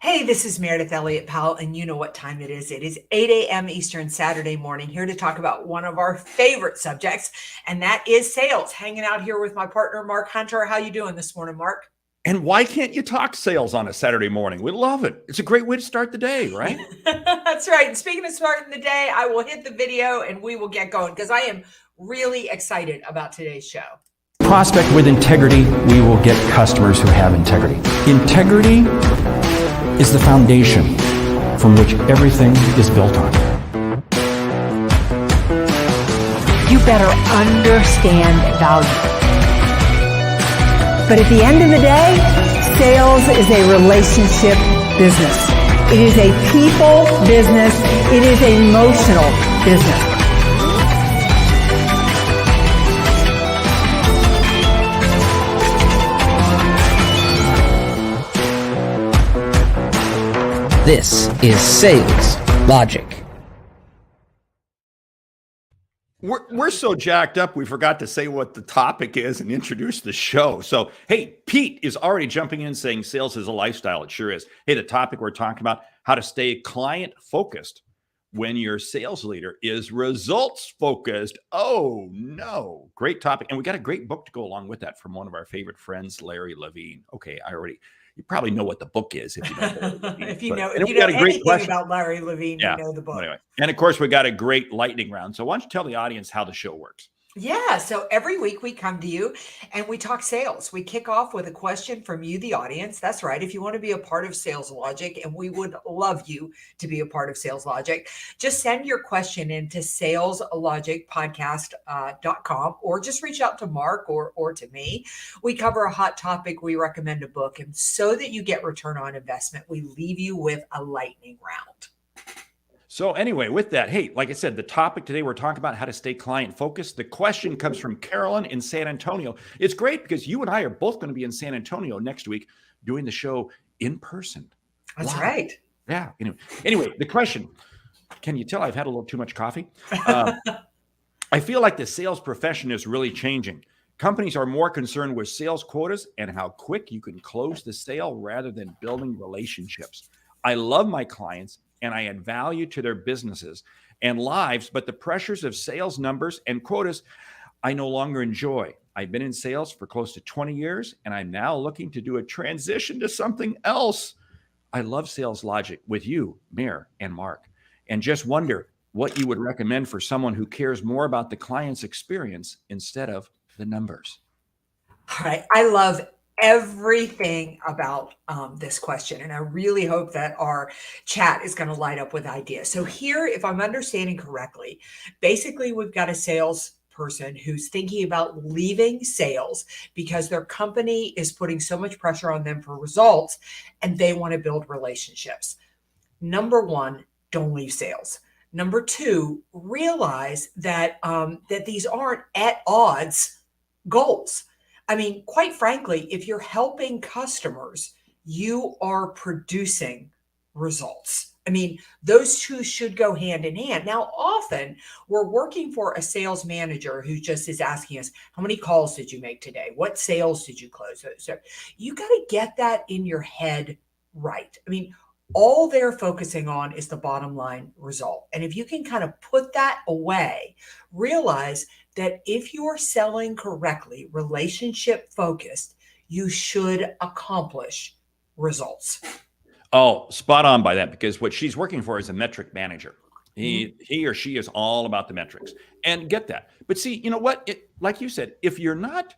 Hey, this is Meredith Elliott Powell, and you know what time it is. It is 8 a.m. Eastern Saturday morning, here to talk about one of our favorite subjects, and that is sales. Hanging out here with my partner, Mark Hunter. How you doing this morning, Mark? And why can't you talk sales on a Saturday morning? We love it. It's a great way to start the day, right? That's right. And speaking of starting the day, I will hit the video and we will get going because I am really excited about today's show. Prospect with integrity, we will get customers who have integrity. Integrity is the foundation from which everything is built on. You better understand value. But at the end of the day, sales is a relationship business. It is a people business. It is an emotional business. This is Sales Logic. We're so jacked up, we forgot to say what the topic is and introduce the show. So, hey, Pete is already jumping in saying sales is a lifestyle. It sure is. Hey, the topic we're talking about, how to stay client-focused when your sales leader is results-focused. Oh, no. Great topic. And we got a great book to go along with that from one of our favorite friends, Larry Levine. Okay, you probably know what the book is if you know. if you know anything about Larry Levine, you know the book. Anyway, and of course, we got a great lightning round. So why don't you tell the audience how the show works? Yeah. So every week we come to you and we talk sales. We kick off with a question from you, the audience. That's right. If you want to be a part of Sales Logic, and we would love you to be a part of Sales Logic, just send your question into saleslogicpodcast.com or just reach out to Mark or to me. We cover a hot topic. We recommend a book. And so that you get return on investment, we leave you with a lightning round. So anyway, with that, hey, like I said, the topic today, we're talking about how to stay client focused. The question comes from Carolyn in San Antonio. It's great because you and I are both going to be in San Antonio next week doing the show in person. That's right. Yeah. Anyway, the question, can you tell I've had a little too much coffee? I feel like the sales profession is really changing. Companies are more concerned with sales quotas and how quick you can close the sale rather than building relationships. I love my clients and I add value to their businesses and lives, but the pressures of sales numbers and quotas, I no longer enjoy. I've been in sales for close to 20 years, and I'm now looking to do a transition to something else. I love Sales Logic with you, Mir and Mark, and just wonder what you would recommend for someone who cares more about the client's experience instead of the numbers. All right. I love everything about this question. And I really hope that our chat is going to light up with ideas. So here, if I'm understanding correctly, basically we've got a salesperson who's thinking about leaving sales because their company is putting so much pressure on them for results and they want to build relationships. Number one, don't leave sales. Number two, realize that that these aren't at odds goals. I mean, quite frankly, if you're helping customers, you are producing results. I mean, those two should go hand in hand. Now, often we're working for a sales manager who just is asking us, how many calls did you make today? What sales did you close? So you got to get that in your head right. I mean, all they're focusing on is the bottom line result. And if you can kind of put that away, realize that if you are selling correctly, relationship focused, you should accomplish results. Oh, spot on by that, because what she's working for is a metric manager. He or she is all about the metrics, and get that. But see, you know what? Like you said, if you're not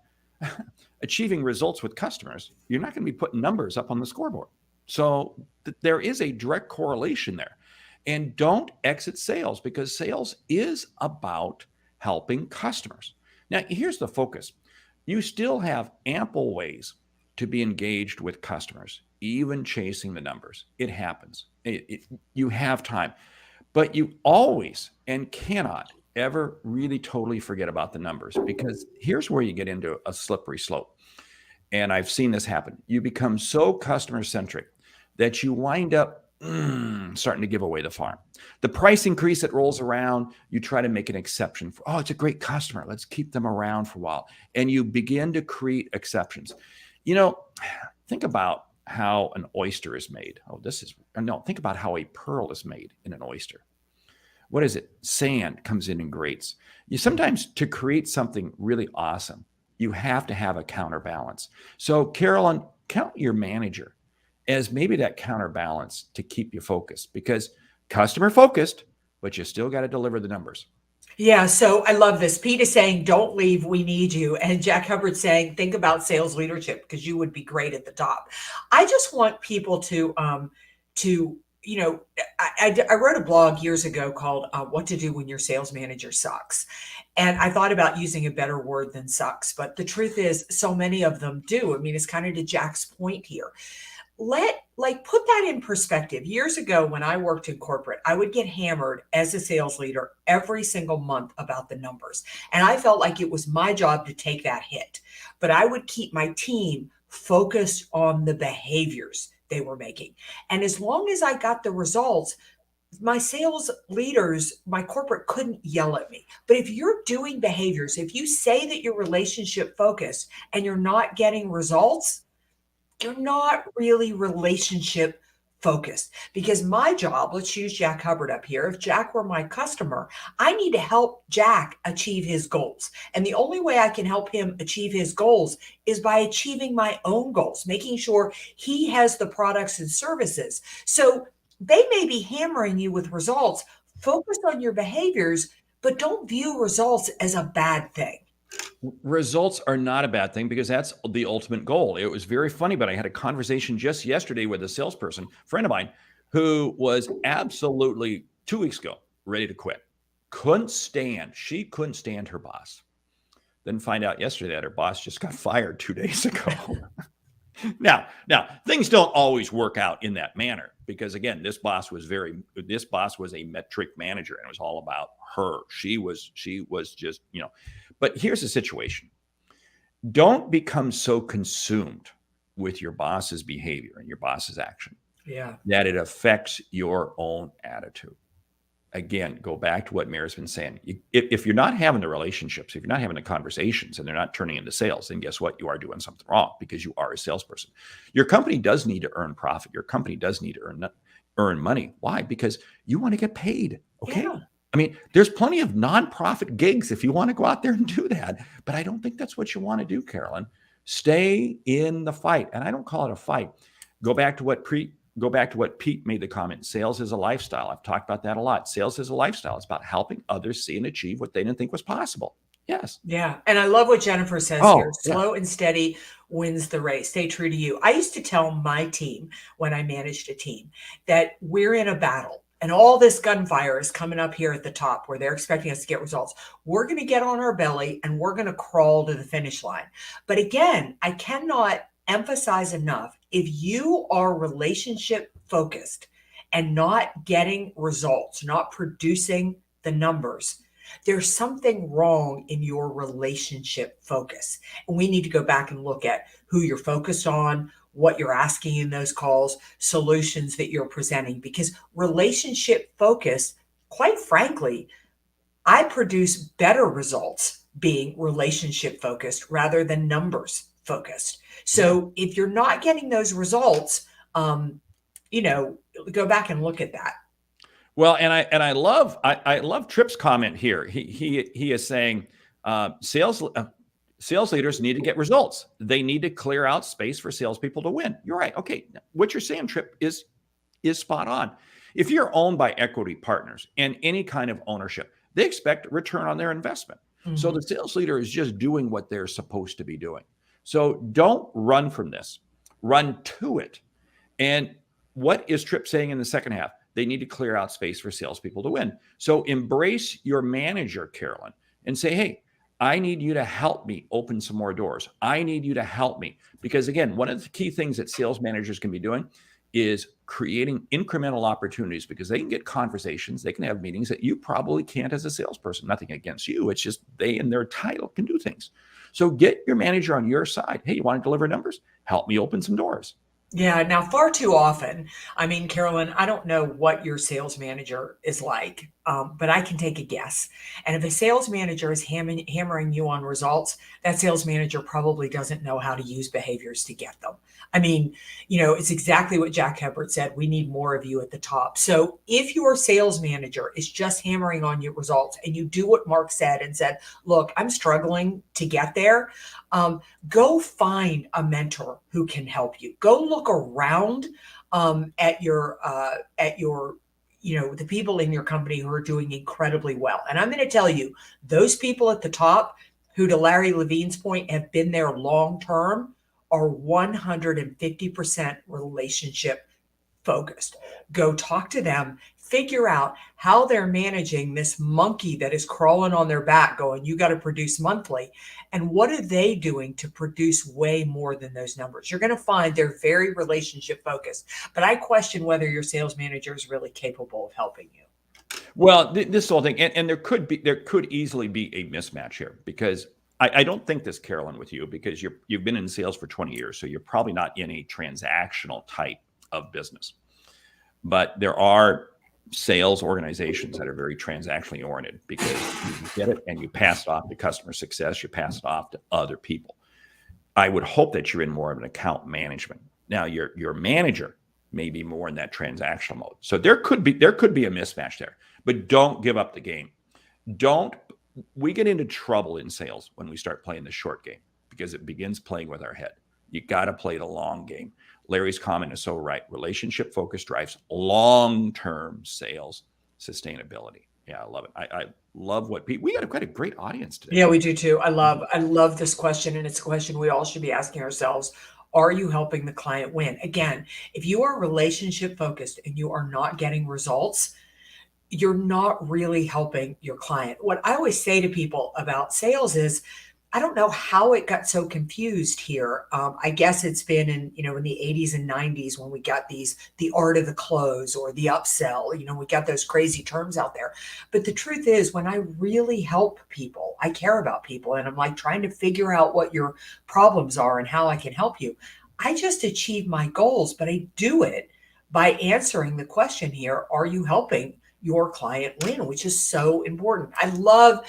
achieving results with customers, you're not going to be putting numbers up on the scoreboard. So there is a direct correlation there. And don't exit sales, because sales is about helping customers. Now, here's the focus. You still have ample ways to be engaged with customers, even chasing the numbers. It happens. You have time, but you always and cannot ever really totally forget about the numbers, because here's where you get into a slippery slope. And I've seen this happen. You become so customer centric that you wind up starting to give away the farm. The price increase that rolls around, you try to make an exception for, oh, it's a great customer, let's keep them around for a while. And you begin to create exceptions. You know, think about how an oyster is made. Think about how a pearl is made in an oyster. What is it? Sand comes in and grates. Sometimes to create something really awesome, you have to have a counterbalance. So Carolyn, count your manager as maybe that counterbalance to keep you focused, because customer focused, but you still got to deliver the numbers. Yeah, so I love this. Pete is saying, don't leave, we need you. And Jack Hubbard's saying, think about sales leadership because you would be great at the top. I just want people to I wrote a blog years ago called What to Do When Your Sales Manager Sucks. And I thought about using a better word than sucks, but the truth is so many of them do. I mean, it's kind of to Jack's point here. Put that in perspective. Years ago, when I worked in corporate, I would get hammered as a sales leader every single month about the numbers. And I felt like it was my job to take that hit. But I would keep my team focused on the behaviors they were making. And as long as I got the results, my sales leaders, my corporate couldn't yell at me. But if you're doing behaviors, if you say that you're relationship focused and you're not getting results, you're not really relationship focused. Because my job, let's use Jack Hubbard up here. If Jack were my customer, I need to help Jack achieve his goals. And the only way I can help him achieve his goals is by achieving my own goals, making sure he has the products and services. So they may be hammering you with results. Focus on your behaviors, but don't view results as a bad thing. Results are not a bad thing because that's the ultimate goal. It was very funny, but I had a conversation just yesterday with a salesperson, friend of mine, who was absolutely 2 weeks ago ready to quit. She couldn't stand her boss. Then find out yesterday that her boss just got fired 2 days ago. Now, things don't always work out in that manner because, again, this boss was a metric manager and it was all about her. She was just, but here's the situation. Don't become so consumed with your boss's behavior and your boss's action that it affects your own attitude. Again, go back to what Mary's been saying. If you're not having the relationships, if you're not having the conversations and they're not turning into sales, then guess what? You are doing something wrong because you are a salesperson. Your company does need to earn profit. Your company does need to earn money. Why? Because you want to get paid. Okay. Yeah. I mean, there's plenty of nonprofit gigs if you want to go out there and do that. But I don't think that's what you want to do, Carolyn. Stay in the fight. And I don't call it a fight. Go back to what Pete made the comment. Sales is a lifestyle. I've talked about that a lot. Sales is a lifestyle. It's about helping others see and achieve what they didn't think was possible. Yes. Yeah. And I love what Jennifer says here. Slow and steady wins the race. Stay true to you. I used to tell my team when I managed a team that we're in a battle. And all this gunfire is coming up here at the top where they're expecting us to get results. We're going to get on our belly and we're going to crawl to the finish line. But again, I cannot emphasize enough, if you are relationship focused and not getting results, not producing the numbers, there's something wrong in your relationship focus. And we need to go back and look at who you're focused on, what you're asking in those calls, solutions that you're presenting, because relationship focus, quite frankly, I produce better results being relationship focused rather than numbers focused. So if you're not getting those results, go back and look at that. Well, and I love Tripp's comment here. He is saying sales leaders need to get results. They need to clear out space for salespeople to win. You're right. Okay, what you're saying, Tripp, is spot on. If you're owned by equity partners and any kind of ownership, they expect return on their investment. Mm-hmm. So the sales leader is just doing what they're supposed to be doing. So don't run from this. Run to it. And what is Tripp saying in the second half? They need to clear out space for salespeople to win. So embrace your manager, Carolyn, and say, hey, I need you to help me open some more doors. I need you to help me. Because again, one of the key things that sales managers can be doing is creating incremental opportunities, because they can get conversations, they can have meetings that you probably can't as a salesperson. Nothing against you. It's just they in their title can do things. So get your manager on your side. Hey, you want to deliver numbers? Help me open some doors. Yeah. Now, far too often, I mean, Carolyn, I don't know what your sales manager is like, but I can take a guess. And if a sales manager is hammering you on results, that sales manager probably doesn't know how to use behaviors to get them. I mean, it's exactly what Jack Hubbard said. We need more of you at the top. So if your sales manager is just hammering on your results and you do what Mark said and said, look, I'm struggling to get there, go find a mentor who can help you. Go look around at your the people in your company who are doing incredibly well. And I'm going to tell you, those people at the top who, to Larry Levine's point, have been there long term are 150% relationship focused. Go talk to them, figure out how they're managing this monkey that is crawling on their back going, you got to produce monthly. And what are they doing to produce way more than those numbers? You're going to find they're very relationship focused. But I question whether your sales manager is really capable of helping you. Well, this whole thing, and there could easily be a mismatch here, because I don't think this, Carolyn, with you, because you've been in sales for 20 years, so you're probably not in a transactional type of business. But there are sales organizations that are very transactionally oriented, because you get it and you pass it off to customer success, you pass it off to other people. I would hope that you're in more of an account management. Now, your manager may be more in that transactional mode. So there could be a mismatch there, but don't give up the game. We get into trouble in sales when we start playing the short game, because it begins playing with our head. You got to play the long game. Larry's comment is so right. Relationship focus drives long-term sales sustainability. Yeah, I love it. I love what we got quite a great audience today. Yeah, we do too. I love this question, and it's a question we all should be asking ourselves. Are you helping the client win? Again, if you are relationship focused and you are not getting results, you're not really helping your client. What I always say to people about sales is, I don't know how it got so confused here. I guess it's been in the 80s and 90s when we got the art of the close or the upsell, we got those crazy terms out there. But the truth is, when I really help people, I care about people, and I'm like trying to figure out what your problems are and how I can help you. I just achieve my goals, but I do it by answering the question here, are you helping your client win, which is so important. I love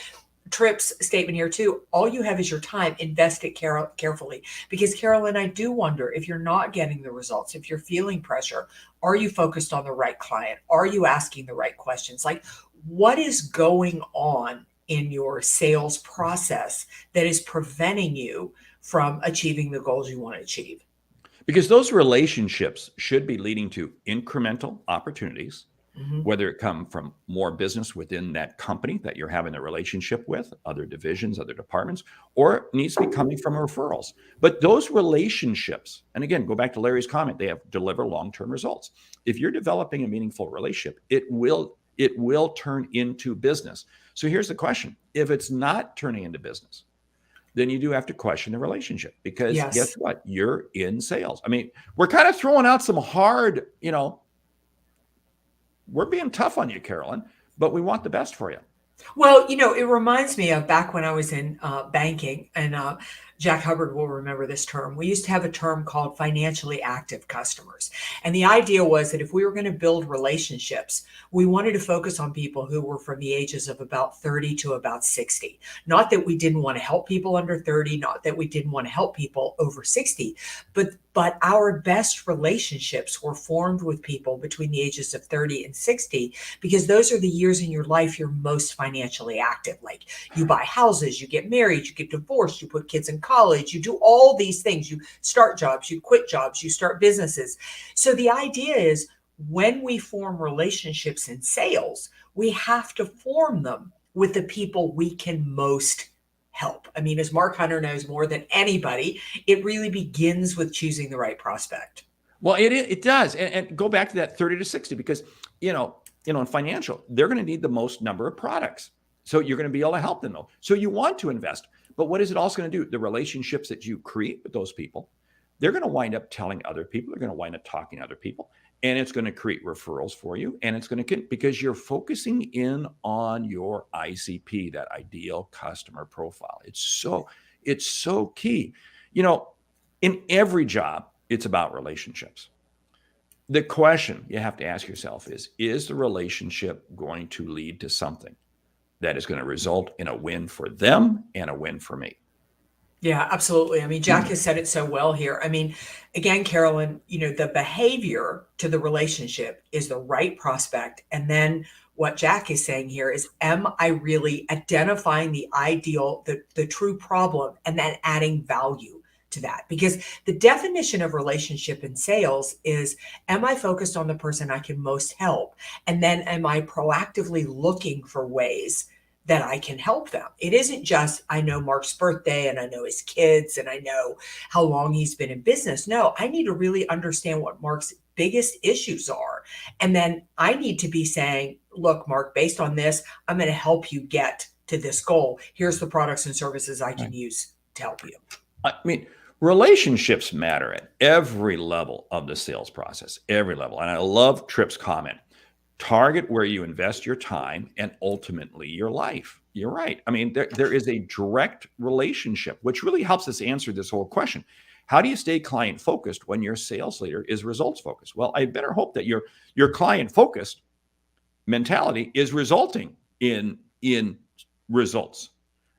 Tripp's statement here too. All you have is your time. Invest it carefully. Because Carolyn, I do wonder, if you're not getting the results, if you're feeling pressure, are you focused on the right client? Are you asking the right questions? Like, what is going on in your sales process that is preventing you from achieving the goals you want to achieve? Because those relationships should be leading to incremental opportunities, whether it come from more business within that company that you're having a relationship with, other divisions, other departments, or it needs to be coming from referrals. But those relationships, and again, go back to Larry's comment, they have deliver long-term results. If you're developing a meaningful relationship, it will turn into business. So here's the question. If it's not turning into business, then you do have to question the relationship, because guess what? You're in sales. I mean, we're kind of throwing out some hard, we're being tough on you, Carolyn, but we want the best for you. Well, it reminds me of back when I was in banking, and Jack Hubbard will remember this term. We used to have a term called financially active customers. And the idea was that if we were going to build relationships, we wanted to focus on people who were from the ages of about 30 to about 60. Not that we didn't want to help people under 30, not that we didn't want to help people over 60, but our best relationships were formed with people between the ages of 30 and 60, because those are the years in your life you're most financially active. Like, you buy houses, you get married, you get divorced, you put kids in college, you do all these things, you start jobs, you quit jobs, you start businesses. So the idea is, when we form relationships in sales, we have to form them with the people we can most help. I mean, as Mark Hunter knows more than anybody, it really begins with choosing the right prospect. Well, it does. And go back to that 30 to 60, because, in financial, they're going to need the most number of products. So you're going to be able to help them, though. So you want to invest. But what is it also going to do? The relationships that you create with those people, they're going to wind up telling other people. They're going to wind up talking to other people. And it's going to create referrals for you. And it's going to, because you're focusing in on your ICP, that ideal customer profile. It's so key. In every job, it's about relationships. The question you have to ask yourself is the relationship going to lead to something that is going to result in a win for them and a win for me? Yeah, absolutely. I mean, Jack has said it so well here. I mean, again, Carolyn, the behavior to the relationship is the right prospect. And then what Jack is saying here is, am I really identifying the ideal, the true problem, and then adding value to that? Because the definition of relationship in sales is, am I focused on the person I can most help? And then am I proactively looking for ways that I can help them? It isn't just, I know Mark's birthday and I know his kids and I know how long he's been in business. No, I need to really understand what Mark's biggest issues are. And then I need to be saying, look, Mark, based on this, I'm going to help you get to this goal. Here's the products and services I can use to help you. I mean, relationships matter at every level of the sales process, every level. And I love Tripp's comment. Target where you invest your time and ultimately your life. You're right. I mean, there is a direct relationship, which really helps us answer this whole question. How do you stay client focused when your sales leader is results focused? Well, I better hope that your client focused mentality is resulting in results.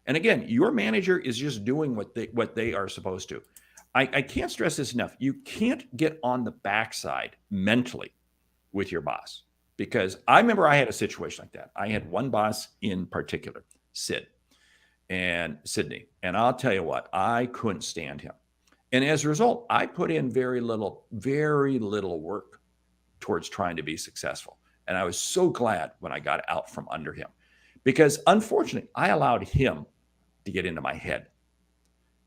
And again, your manager is just doing what they are supposed to. I can't stress this enough. You can't get on the backside mentally with your boss. Because I remember I had a situation like that. I had one boss in particular, Sydney. And I'll tell you what, I couldn't stand him. And as a result, I put in very little work towards trying to be successful. And I was so glad when I got out from under him. Because unfortunately, I allowed him to get into my head.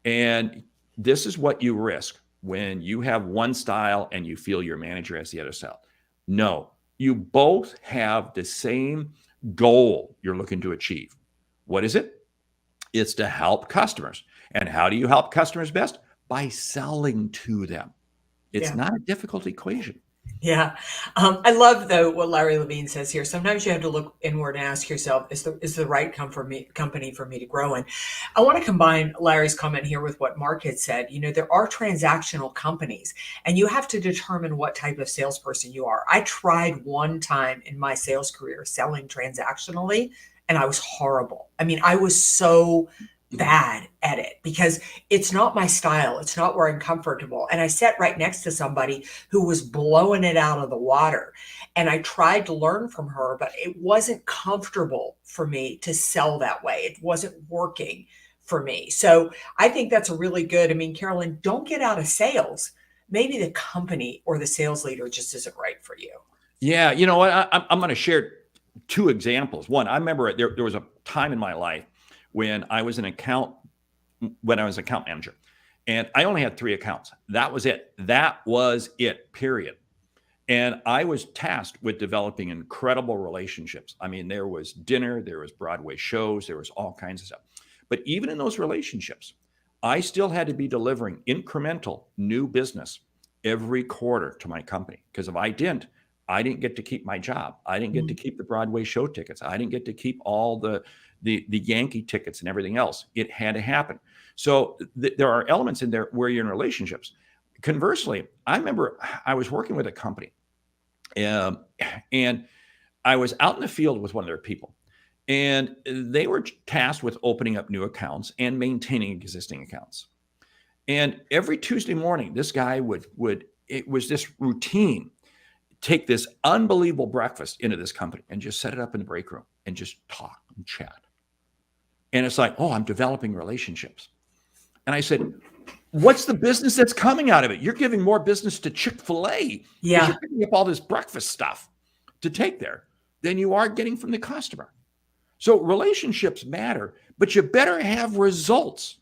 And this is what you risk when you have one style and you feel your manager has the other style. No. You both have the same goal you're looking to achieve. What is it? It's to help customers. And how do you help customers best? By selling to them. It's not a difficult equation. Yeah. I love, though, what Larry Levine says here. Sometimes you have to look inward and ask yourself, is the right company for me to grow in? I want to combine Larry's comment here with what Mark had said. There are transactional companies, and you have to determine what type of salesperson you are. I tried one time in my sales career selling transactionally, and I was horrible. I mean, I was so bad at it because it's not my style. It's not where I'm comfortable. And I sat right next to somebody who was blowing it out of the water. And I tried to learn from her, but it wasn't comfortable for me to sell that way. It wasn't working for me. So I think that's a really good, Carolyn, don't get out of sales. Maybe the company or the sales leader just isn't right for you. Yeah. You know what? I'm going to share two examples. One, I remember there was a time in my life when I was an account manager, and I only had 3 accounts. That was it, period. And I was tasked with developing incredible relationships. I mean, there was dinner, there was Broadway shows, there was all kinds of stuff. But even in those relationships, I still had to be delivering incremental new business every quarter to my company. Because if I didn't get to keep my job. I didn't get to keep the Broadway show tickets. I didn't get to keep all the Yankee tickets and everything else. It had to happen. So there are elements in there where you're in relationships. Conversely, I remember I was working with a company, and I was out in the field with one of their people, and they were tasked with opening up new accounts and maintaining existing accounts. And every Tuesday morning, this guy it was this routine, take this unbelievable breakfast into this company and just set it up in the break room and just talk and chat. And it's like, oh, I'm developing relationships. And I said, what's the business that's coming out of it? You're giving more business to Chick-fil-A. Yeah. You're picking up all this breakfast stuff to take there than you are getting from the customer. So relationships matter, but you better have results.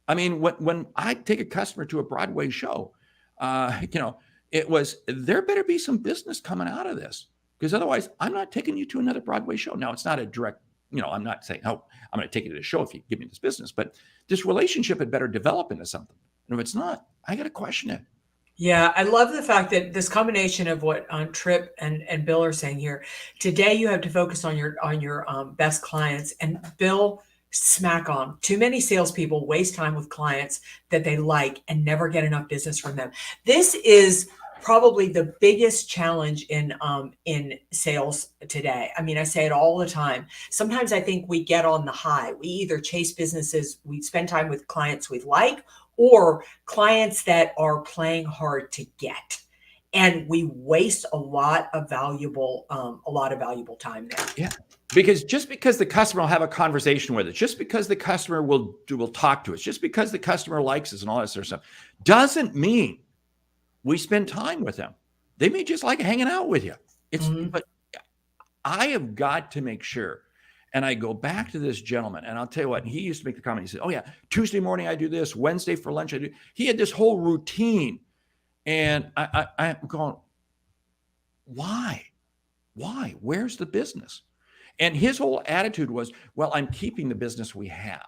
I mean, when I take a customer to a Broadway show, there better be some business coming out of this, because otherwise I'm not taking you to another Broadway show. Now, it's not a direct, I'm not saying, oh, I'm going to take you to the show if you give me this business, but this relationship had better develop into something. And if it's not, I got to question it. Yeah, I love the fact that this combination of what Tripp and Bill are saying here. Today, you have to focus on your best clients. And Bill, smack on. Too many salespeople waste time with clients that they like and never get enough business from them. This is probably the biggest challenge in sales today. I mean, I say it all the time. Sometimes I think we get on the high. We either chase businesses, we spend time with clients we like, or clients that are playing hard to get. And we waste a lot of valuable time there. Yeah. Because just because the customer will have a conversation with us, just because the customer will talk to us, just because the customer likes us and all that sort of stuff, doesn't mean we spend time with them. They may just like hanging out with you. But I have got to make sure. And I go back to this gentleman, and I'll tell you what, he used to make the comment. He said, "Oh yeah, Tuesday morning I do this, Wednesday for lunch I do." He had this whole routine, and I'm going, why? Where's the business? And his whole attitude was, "Well, I'm keeping the business we have."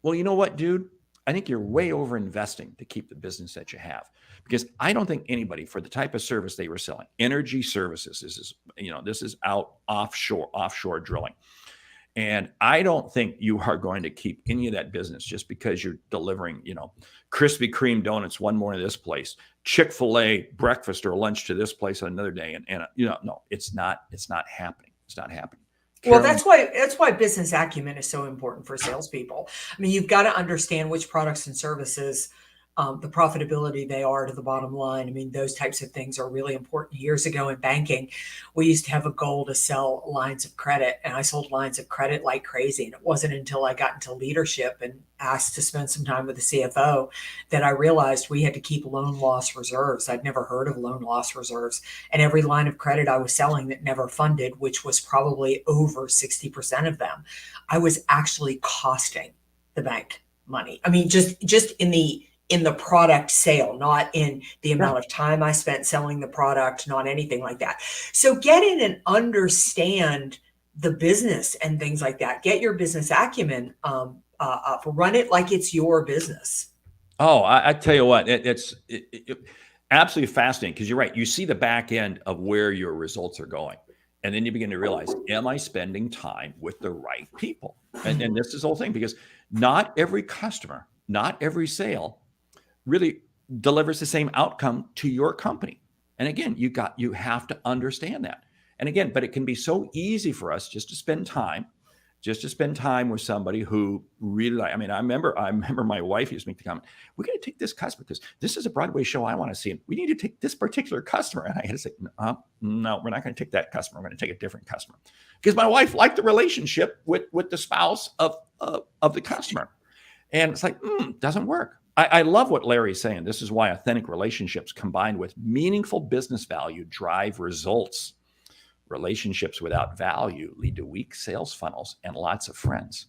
Well, you know what, dude? I think you're way over investing to keep the business that you have, because I don't think anybody, for the type of service they were selling, energy services, this is offshore drilling. And I don't think you are going to keep any of that business just because you're delivering, Krispy Kreme donuts one morning to this place, Chick-fil-A breakfast or lunch to this place on another day. And no, it's not happening. It's not happening. Well, that's why business acumen is so important for salespeople. I mean, you've got to understand which products and services, the profitability they are to the bottom line. I mean, those types of things are really important. Years ago in banking, we used to have a goal to sell lines of credit, and I sold lines of credit like crazy. And it wasn't until I got into leadership and asked to spend some time with the CFO that I realized we had to keep loan loss reserves. I'd never heard of loan loss reserves. And every line of credit I was selling that never funded, which was probably over 60% of them, I was actually costing the bank money. I mean, just in the product sale, not in the amount of time I spent selling the product, not anything like that. So get in and understand the business and things like that. Get your business acumen up. Run it like it's your business. Oh, I tell you what, it's absolutely fascinating, because you're right. You see the back end of where your results are going. And then you begin to realize, am I spending time with the right people? And this is the whole thing, because not every customer, not every sale really delivers the same outcome to your company. And again, you have to understand that. And again, but it can be so easy for us just to spend time with somebody who really, I remember my wife used to make the comment, "We're going to take this customer because this is a Broadway show I want to see, and we need to take this particular customer." And I had to say, no, we're not going to take that customer. We're going to take a different customer, because my wife liked the relationship with the spouse of the customer. And it's like, doesn't work. I love what Larry's saying. This is why authentic relationships combined with meaningful business value drive results. Relationships without value lead to weak sales funnels and lots of friends.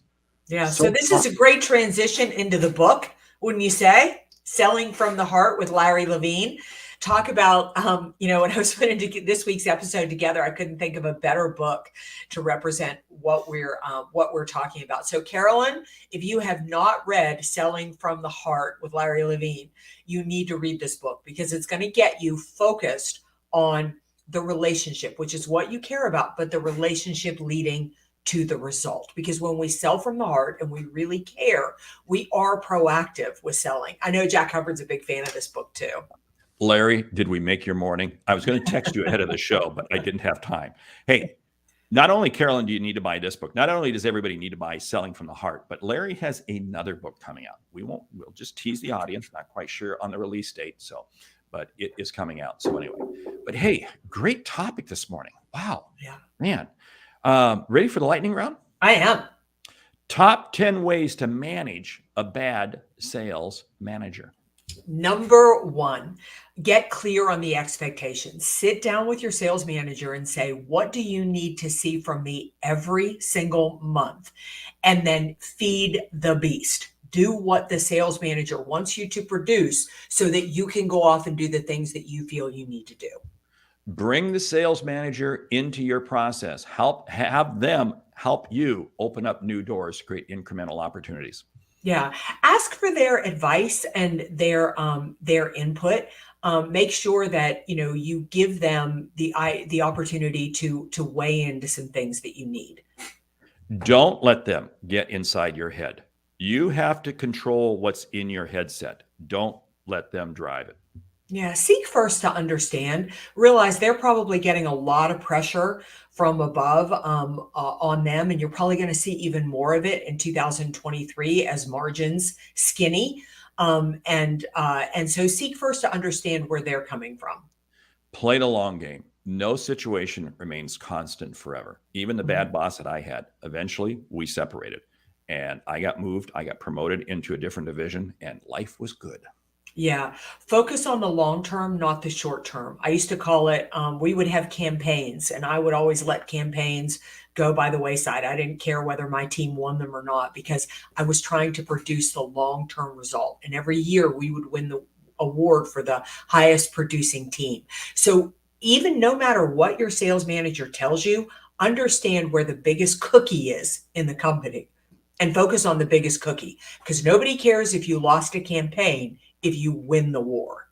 Yeah. So this is a great transition into the book, wouldn't you say? Selling from the Heart with Larry Levine. Talk about, when I was putting this week's episode together, I couldn't think of a better book to represent what we're talking about. So Carolyn, if you have not read Selling from the Heart with Larry Levine, you need to read this book, because it's going to get you focused on the relationship, which is what you care about, but the relationship leading to the result. Because when we sell from the heart and we really care, we are proactive with selling. I know Jack Hubbard's a big fan of this book too. Larry, did we make your morning? I was going to text you ahead of the show, but I didn't have time. Hey, not only, Carolyn, do you need to buy this book, not only does everybody need to buy Selling from the Heart, but Larry has another book coming out. We'll just tease the audience, not quite sure on the release date, but it is coming out. So anyway, but hey, great topic this morning. Wow. Yeah. Man. Ready for the lightning round? I am. Top 10 ways to manage a bad sales manager. Number 1, get clear on the expectations. Sit down with your sales manager and say, what do you need to see from me every single month? And then feed the beast. Do what the sales manager wants you to produce so that you can go off and do the things that you feel you need to do. Bring the sales manager into your process. Have them help you open up new doors, create incremental opportunities. Yeah. Ask for their advice and their input. Make sure that, you give them the opportunity to weigh into some things that you need. Don't let them get inside your head. You have to control what's in your headset. Don't let them drive it. Yeah, seek first to understand. Realize they're probably getting a lot of pressure from above on them, and you're probably going to see even more of it in 2023 as margins skinny. And so seek first to understand where they're coming from. Play the long game. No situation remains constant forever. Even the bad boss that I had, eventually we separated and I got moved. I got promoted into a different division and life was good. Yeah, focus on the long term, not the short term. I used to call it, we would have campaigns, and I would always let campaigns go by the wayside. I didn't care whether my team won them or not because I was trying to produce the long term result. And every year we would win the award for the highest producing team. So even no matter what your sales manager tells you, understand where the biggest cookie is in the company and focus on the biggest cookie because nobody cares if you lost a campaign if you win the war.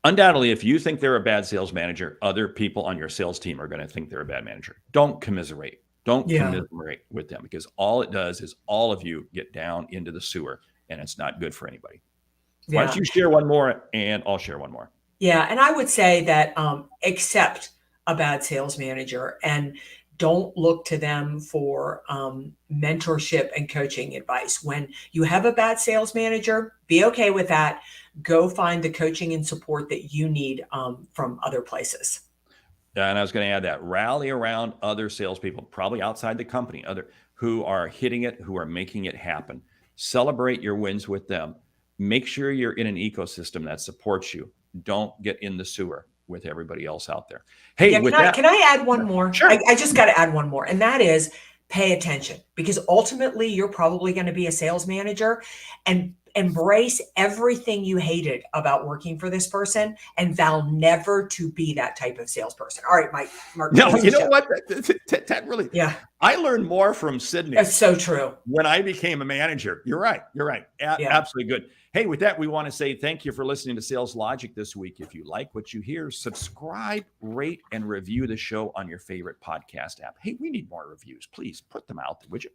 Undoubtedly, if you think they're a bad sales manager, other people on your sales team are going to think they're a bad manager. Don't commiserate. Don't commiserate with them because all it does is all of you get down into the sewer and it's not good for anybody. Why don't you share one more and I'll share one more. Yeah. And I would say that accept a bad sales manager and don't look to them for mentorship and coaching advice. When you have a bad sales manager, be okay with that. Go find the coaching and support that you need from other places. And I was going to add that rally around other salespeople, probably outside the company, other who are hitting it, who are making it happen. Celebrate your wins with them. Make sure you're in an ecosystem that supports you. Don't get in the sewer with everybody else out there. Hey, yeah, can I add one more? Sure. I just got to add one more, and that is pay attention because ultimately you're probably going to be a sales manager and embrace everything you hated about working for this person and vow never to be that type of salesperson. All right, Mark. No, you know what? That really, yeah. I learned more from Sydney. That's so true. When I became a manager. You're right. You're right. Absolutely good. Hey, with that, we want to say thank you for listening to Sales Logic this week. If you like what you hear, subscribe, rate, and review the show on your favorite podcast app. Hey, we need more reviews. Please put them out there, would you?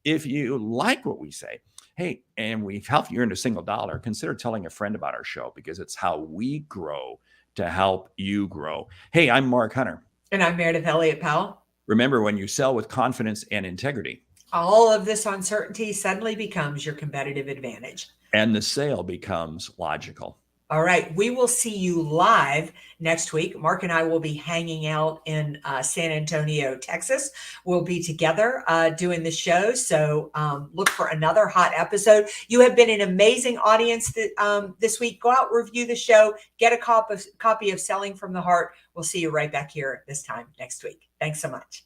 If you like what we say, hey, and we've helped you earn a single dollar, consider telling a friend about our show because it's how we grow to help you grow. Hey, I'm Mark Hunter. And I'm Meridith Elliott Powell. Remember, when you sell with confidence and integrity, all of this uncertainty suddenly becomes your competitive advantage. And the sale becomes logical. All right. We will see you live next week. Mark and I will be hanging out in San Antonio, Texas. We'll be together doing the show. So look for another hot episode. You have been an amazing audience this week. Go out, review the show, get a copy of Selling from the Heart. We'll see you right back here this time next week. Thanks so much.